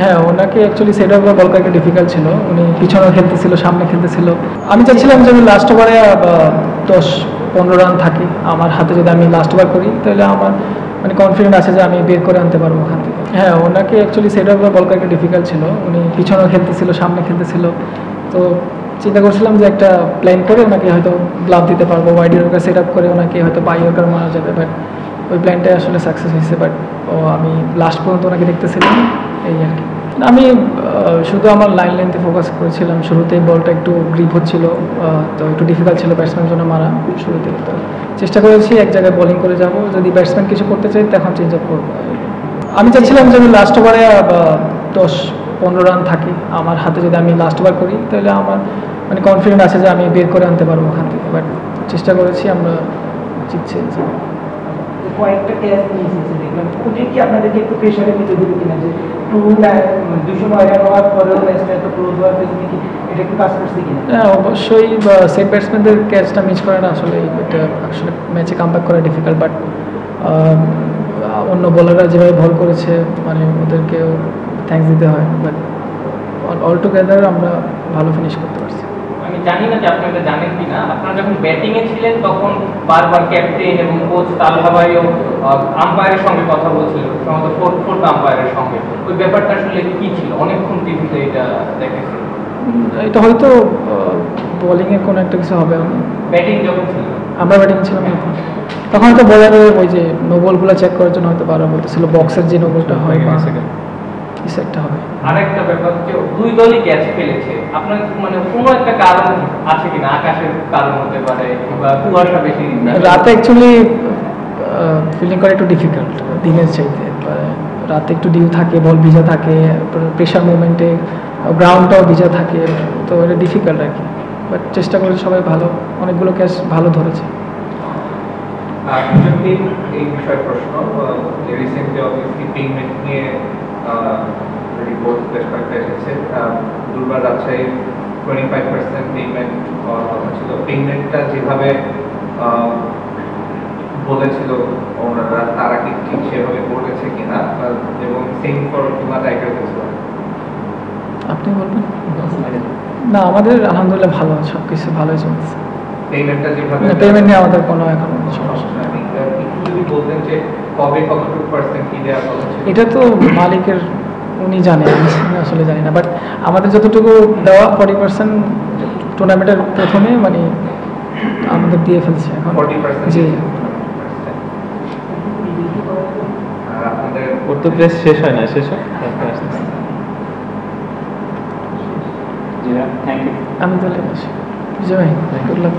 হ্যাঁ, ওনাকে actually set up বল করা ডিফিকাল্ট ছিল। উনি পিছনেও খেলতেছিল, সামনে খেলতেছিল। আমি চাচ্ছিলাম যে আমি লাস্ট ওভারে 10-15 রান থাকে আমার হাতে, যদি আমি লাস্ট ওভার করি তাহলে আমার মানে কনফিডেন্ট আছে যে আমি বের করে আনতে পারবো ওখান থেকে। হ্যাঁ, ওনাকে অ্যাকচুয়ালি সেট আপ বল করা ডিফিকাল্ট ছিল। উনি পিছনেও খেলতেছিল, সামনে খেলতেছিল। তো চিন্তা করছিলাম যে একটা প্ল্যান করে ওনাকে হয়তো গ্লাভ দিতে পারবো, ওয়াইড ইয়র্কার সেট আপ করে ওনাকে হয়তো বাই ইয়র্কার মারা যাবে, বাট ওই প্ল্যানটাই আসলে সাকসেস হয়েছে। বাট আমি লাস্ট পর্যন্ত ওনাকে দেখতেছিলাম, এই আর কি। আমি শুধু আমার লাইন লেন্থে ফোকাস করেছিলাম। শুরুতেই বলটা একটু গ্রিপ হচ্ছিল, তো একটু ডিফিকাল্ট ছিল ব্যাটসম্যানের জন্য মারা শুরুতে। তো চেষ্টা করেছি এক জায়গায় বোলিং করে যাব, যদি ব্যাটসম্যান কিছু করতে চাই তখন চেঞ্জ আপ করবো। আমি চাচ্ছিলাম যে আমি লাস্ট ওভারে 10-15 রান থাকে আমার হাতে, যদি আমি লাস্ট ওভার করি তাহলে আমার মানে কনফিডেন্ট আছে যে আমি বের করে আনতে পারবো ওখান থেকে। বাট চেষ্টা করেছি, আমরা জিতছি। কয়েকটা ক্যাচ নিয়ে এসেছে দেখলাম, ওটা কি আপনাদেরকে একটু প্রেশারের ভিতরে দিল কিনা, যে 209 রান হওয়ার পরেও ম্যাচটা এত ক্লোজ হওয়ার পেছনে কি এটা একটু কাজ করছে কিনা? হ্যাঁ, অবশ্যই সেট ব্যাটসম্যানদের ক্যাচটা মিস করাটা আসলে এটা আসলে ম্যাচে কামব্যাক করা ডিফিকাল্ট। বাট অন্য বোলাররা যেভাবে বল করেছে মানে ওদেরকেও থ্যাঙ্কস দিতে হয়। বাট অল টুগেদার আমরা ভালো ফিনিশ করতে পারছি। আমি জানি না যে আপনি এটা জানেন কিনা, আপনারা যখন ব্যাটিংয়ে ছিলেন তখন বারবার ক্যাপ্টেন এবং কোচ তালহা ভাইও আম্পায়ারের সঙ্গে কথা বলছিল, সম্ভবত ফোর্থ আম্পায়ারের সঙ্গে। ওই ব্যাপারটা আসলে কি ছিল? অনেকক্ষণ টিভিতে এটা দেখেছি। এটা হয়তো বোলিংয়ের কোনো একটা কিছু হবে। ব্যাটিং যখন ছিল, আমরা ব্যাটিং ছিলাম তখন হয়তো বোলারের ওই যে নো বলগুলো চেক করার জন্য হয়তো বারবার বলতেছিল বক্সের যে নো বলটা হয় বা কিছু একটা হবে। আরেকটা ব্যাপার হচ্ছে দুই দলই ক্যাচ ফেলেছে, আপনার মানে কোনো একটা কারণ আছে কিনা? আকাশের কারণ হতে পারে কিংবা কুয়াশা বেশি? রাতে অ্যাকচুয়ালি ফিল্ডিং করা একটু ডিফিকাল্ট দিনের চাইতে। রাতে একটু ডিউ থাকে, বল ভিজা থাকে, প্রেশার মুভমেন্টে গ্রাউন্ডটাও ভিজা থাকে, তো এটা ডিফিকাল্ট আর কি। বাট চেষ্টা করেছে সবাই, ভালো অনেকগুলো ক্যাচ ভালো ধরেছে। এই বিষয়ে প্রশ্ন, রিসেন্টলি অবভিয়াসলি পেমেন্ট নিয়ে রিপোর্ট বেশ কয়েকটা এসেছে। দুর্বার রাজশাহীর 25% পেমেন্ট হওয়ার কথা ছিল। পেমেন্টটা যেভাবে বলেছিল ওনারা, তারা কি ঠিক সেভাবে করেছে কিনা, এবং সেম ফর খুলনা টাইগার্স ছিল? আপনি বলবেন। না, আমাদের আলহামদুলিল্লাহ ভালো, সব কিছু ভালোই চলছে। পেমেন্টটা যেভাবে পেমেন্ট নিয়ে আমাদের কোনো এখন সমস্যা নেই। একটু যদি বলতেন যে কবে কতটুকু পার্সেন্ট কি দেওয়ার কথা ছিল? এটা তো মালিকের, উনি জানে, আমি আসলে জানি না। বাট আমাদের যতটুকু দেওয়া 40% টুর্নামেন্টের প্রথমে মানে আমাদের দিয়ে ফেলছে এখন 40%? জি। আর আপনাদের ওর তো প্রেস শেষ হয় না, শেষ হয় জি, থ্যাংক ইউ। আমি তাহলে বসি। জি ভাই, গুড লাক।